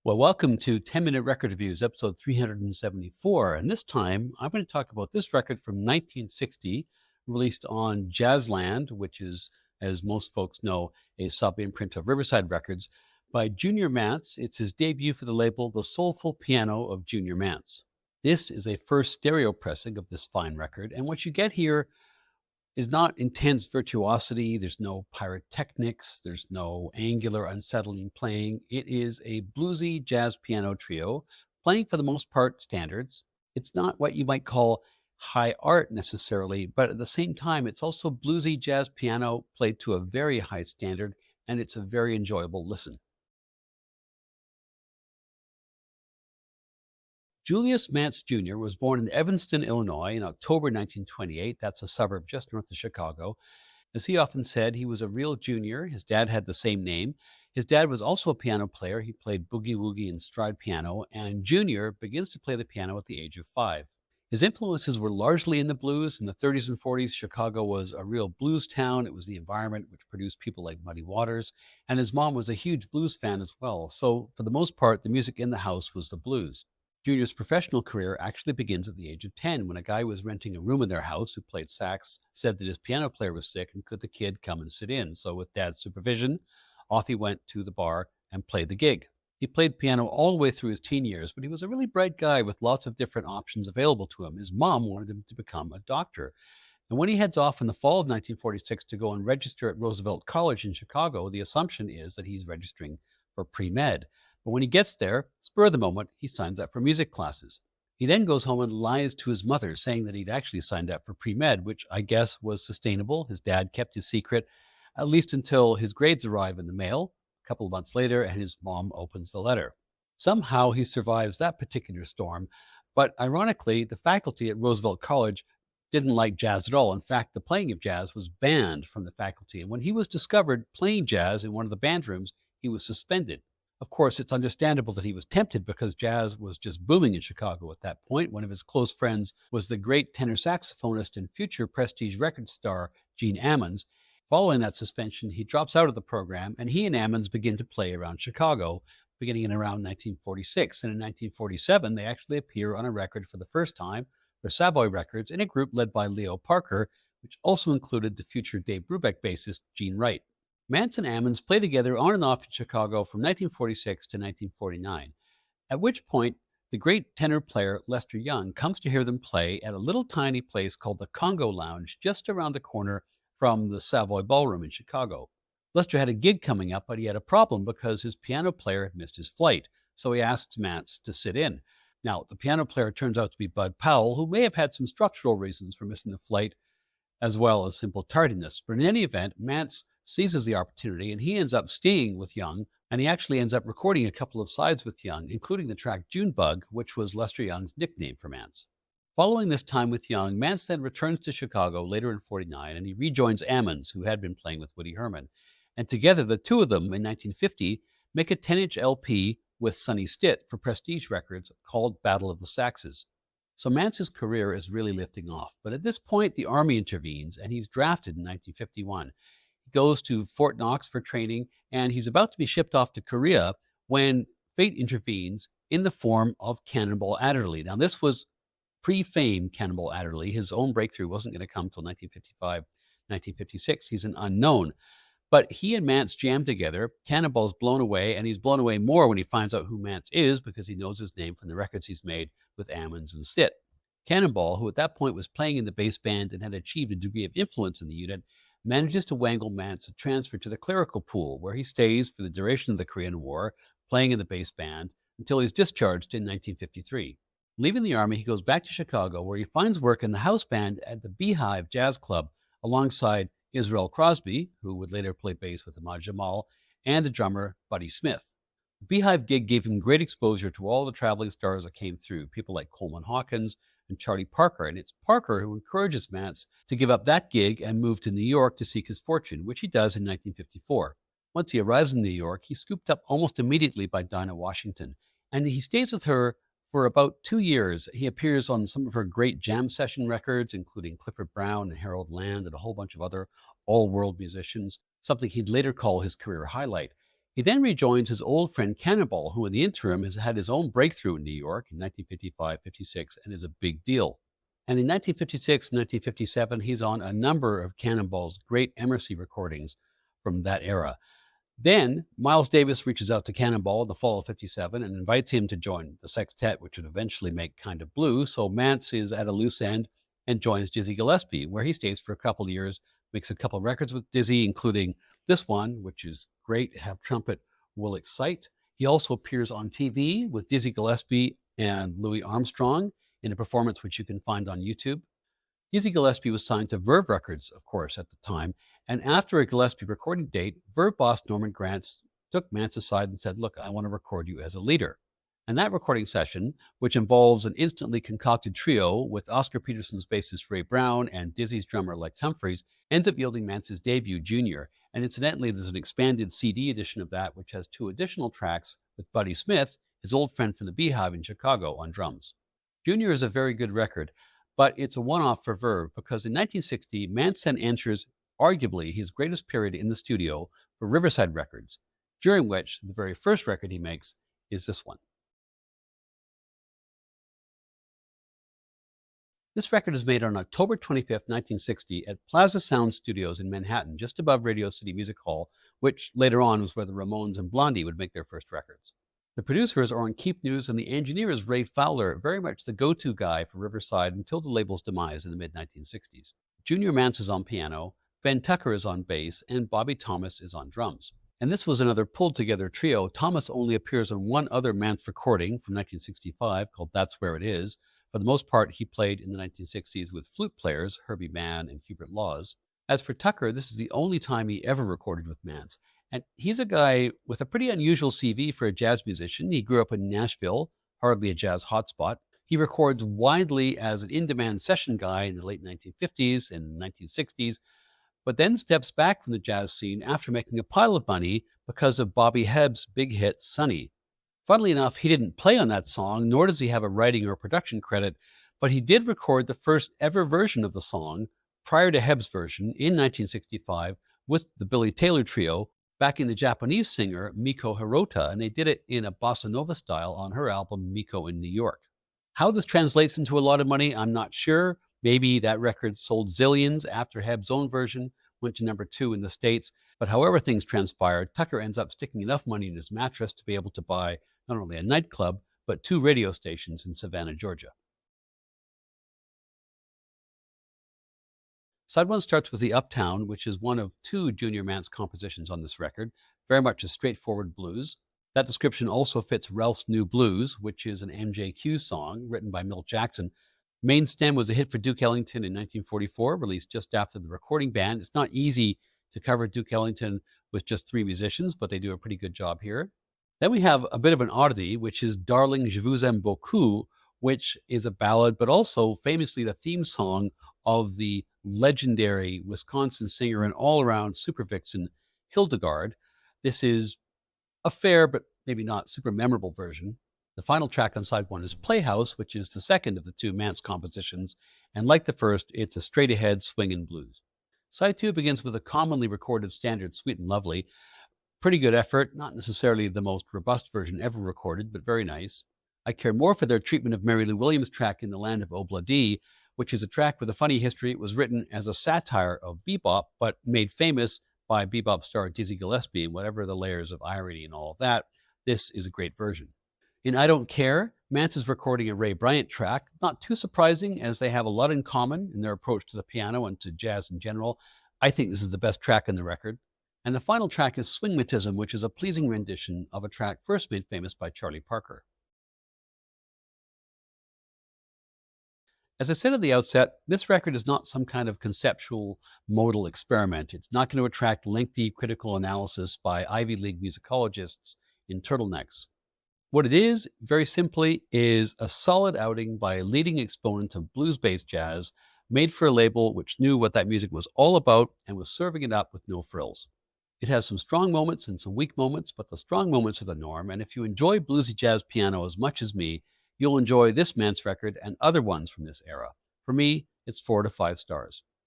Well, welcome to 10-Minute Record Reviews, episode 374. And this time, I'm going to talk about this record from 1960, released on Jazzland, which is, as most folks know, a sub-imprint of Riverside Records, by Junior Mance. It's his debut for the label, The Soulful Piano of Junior Mance. This is a first stereo pressing of this fine record, and what you get here is not intense virtuosity. There's no pyrotechnics. There's no angular, unsettling playing. It is a bluesy jazz piano trio playing for the most part standards. It's not what you might call high art necessarily, but at the same time, it's also bluesy jazz piano played to a very high standard, and it's a very enjoyable listen. Julius Mance Jr. was born in Evanston, Illinois in October 1928. That's a suburb just north of Chicago. As he often said, he was a real junior. His dad had the same name. His dad was also a piano player. He played boogie-woogie and stride piano, and Junior begins to play the piano at the age of 5. His influences were largely in the blues. In the 30s and 40s, Chicago was a real blues town. It was the environment which produced people like Muddy Waters, and his mom was a huge blues fan as well. So for the most part, the music in the house was the blues. Junior's professional career actually begins at the age of 10 when a guy who was renting a room in their house who played sax said that his piano player was sick and could the kid come and sit in. So with dad's supervision, off he went to the bar and played the gig. He played piano all the way through his teen years, but he was a really bright guy with lots of different options available to him. His mom wanted him to become a doctor. And when he heads off in the fall of 1946 to go and register at Roosevelt College in Chicago, the assumption is that he's registering for pre-med. But when he gets there, spur of the moment, he signs up for music classes. He then goes home and lies to his mother, saying that he'd actually signed up for pre-med, which I guess was sustainable. His dad kept his secret, at least until his grades arrive in the mail a couple of months later, and his mom opens the letter. Somehow he survives that particular storm, but ironically, the faculty at Roosevelt College didn't like jazz at all. In fact, the playing of jazz was banned from the faculty, and when he was discovered playing jazz in one of the band rooms, he was suspended. Of course, it's understandable that he was tempted because jazz was just booming in Chicago at that point. One of his close friends was the great tenor saxophonist and future Prestige Records star, Gene Ammons. Following that suspension, he drops out of the program, and he and Ammons begin to play around Chicago, beginning in around 1946. And in 1947, they actually appear on a record for the first time for Savoy Records in a group led by Leo Parker, which also included the future Dave Brubeck bassist, Gene Wright. Mance and Ammons played together on and off in Chicago from 1946 to 1949, at which point the great tenor player Lester Young comes to hear them play at a little tiny place called the Congo Lounge just around the corner from the Savoy Ballroom in Chicago. Lester had a gig coming up, but he had a problem because his piano player had missed his flight, so he asks Mance to sit in. Now, the piano player turns out to be Bud Powell, who may have had some structural reasons for missing the flight, as well as simple tardiness. But in any event, Mance seizes the opportunity, and he ends up staying with Young, and he actually ends up recording a couple of sides with Young, including the track Junebug, which was Lester Young's nickname for Mance. Following this time with Young, Mance then returns to Chicago later in 49, and he rejoins Ammons, who had been playing with Woody Herman. And together, the two of them, in 1950, make a 10-inch LP with Sonny Stitt for Prestige Records called Battle of the Saxes. So Mance's career is really lifting off. But at this point, the Army intervenes, and he's drafted in 1951. Goes to Fort Knox for training, and he's about to be shipped off to Korea when fate intervenes in the form of Cannonball Adderley. Now, this was pre-fame Cannonball Adderley. His own breakthrough wasn't going to come until 1955, 1956. He's an unknown. But he and Mance jam together. Cannonball's blown away, and he's blown away more when he finds out who Mance is because he knows his name from the records he's made with Ammons and Stitt. Cannonball, who at that point was playing in the bass band and had achieved a degree of influence in the unit, manages to wangle Mance a transfer to the clerical pool, where he stays for the duration of the Korean War, playing in the bass band until he's discharged in 1953. Leaving the Army, he goes back to Chicago, where he finds work in the house band at the Beehive Jazz Club alongside Israel Crosby, who would later play bass with Ahmad Jamal, and the drummer Buddy Smith. The Beehive gig gave him great exposure to all the traveling stars that came through, people like Coleman Hawkins and Charlie Parker. And it's Parker who encourages Mance to give up that gig and move to New York to seek his fortune, which he does in 1954. Once he arrives in New York, he's scooped up almost immediately by Dinah Washington, and he stays with her for about 2 years. He appears on some of her great jam session records, including Clifford Brown and Harold Land and a whole bunch of other all-world musicians, something he'd later call his career highlight. He then rejoins his old friend Cannonball, who in the interim has had his own breakthrough in New York in 1955-56 and is a big deal. And in 1956 and 1957, he's on a number of Cannonball's great Emersy recordings from that era. Then Miles Davis reaches out to Cannonball in the fall of 57 and invites him to join the sextet, which would eventually make Kind of Blue. So Mance is at a loose end and joins Dizzy Gillespie, where he stays for a couple of years, makes a couple of records with Dizzy, including this one, which is great, Have Trumpet Will Excite. He also appears on TV with Dizzy Gillespie and Louis Armstrong in a performance which you can find on YouTube. Dizzy Gillespie was signed to Verve Records, of course, at the time, and after a Gillespie recording date, Verve boss Norman Granz took Mance aside and said, "Look, I want to record you as a leader." And that recording session, which involves an instantly concocted trio with Oscar Peterson's bassist Ray Brown and Dizzy's drummer Lex Humphreys, ends up yielding Mance's debut, Junior. And incidentally, there's an expanded CD edition of that, which has 2 additional tracks with Buddy Smith, his old friend from the Beehive in Chicago, on drums. Junior is a very good record, but it's a one-off for Verve because in 1960, Mance then enters arguably his greatest period in the studio for Riverside Records, during which the very first record he makes is this one. This record is made on October 25th, 1960 at Plaza Sound Studios in Manhattan, just above Radio City Music Hall, which later on was where the Ramones and Blondie would make their first records. The producer is Orrin Keepnews, and the engineer is Ray Fowler, very much the go-to guy for Riverside until the label's demise in the mid-1960s. Junior Mance is on piano, Ben Tucker is on bass, and Bobby Thomas is on drums. And this was another pulled-together trio. Thomas only appears on one other Mance recording from 1965 called That's Where It Is. For the most part, he played in the 1960s with flute players Herbie Mann and Hubert Laws. As for Tucker, this is the only time he ever recorded with Mance. And he's a guy with a pretty unusual CV for a jazz musician. He grew up in Nashville, hardly a jazz hotspot. He records widely as an in-demand session guy in the late 1950s and 1960s, but then steps back from the jazz scene after making a pile of money because of Bobby Hebb's big hit, Sonny. Funnily enough, he didn't play on that song, nor does he have a writing or production credit, but he did record the first ever version of the song prior to Hebb's version in 1965 with the Billy Taylor Trio, backing the Japanese singer Miko Hirota, and they did it in a bossa nova style on her album Miko in New York. How this translates into a lot of money, I'm not sure. Maybe that record sold zillions after Hebb's own version went to number 2 in the States, but however things transpired, Tucker ends up sticking enough money in his mattress to be able to buy not only a nightclub, but 2 radio stations in Savannah, Georgia. Side 1 starts with the Uptown, which is one of 2 Junior Mance compositions on this record, very much a straightforward blues. That description also fits Ralph's New Blues, which is an MJQ song written by Milt Jackson. Main Stem was a hit for Duke Ellington in 1944, released just after the recording ban. It's not easy to cover Duke Ellington with just 3 musicians, but they do a pretty good job here. Then we have a bit of an oddity, which is Darling, Je vous aime beaucoup, which is a ballad, but also famously the theme song of the legendary Wisconsin singer and all-around super vixen Hildegard. This is a fair but maybe not super memorable version. The final track on side 1 is Playhouse, which is the second of the 2 Mance compositions, and like the first, it's a straight-ahead swingin' blues. Side 2 begins with a commonly recorded standard, Sweet and Lovely. Pretty good effort, not necessarily the most robust version ever recorded, but very nice. I care more for their treatment of Mary Lou Williams' track In the Land of Obladi, which is a track with a funny history. It was written as a satire of bebop, but made famous by bebop star Dizzy Gillespie, and whatever the layers of irony and all of that, this is a great version. In I Don't Care, Mance is recording a Ray Bryant track, not too surprising as they have a lot in common in their approach to the piano and to jazz in general. I think this is the best track in the record. And the final track is Swingmatism, which is a pleasing rendition of a track first made famous by Charlie Parker. As I said at the outset, this record is not some kind of conceptual modal experiment. It's not going to attract lengthy critical analysis by Ivy League musicologists in turtlenecks. What it is, very simply, is a solid outing by a leading exponent of blues-based jazz, made for a label which knew what that music was all about and was serving it up with no frills. It has some strong moments and some weak moments, but the strong moments are the norm, and if you enjoy bluesy jazz piano as much as me, you'll enjoy this Mance record and other ones from this era. For me, it's 4 to 5 stars.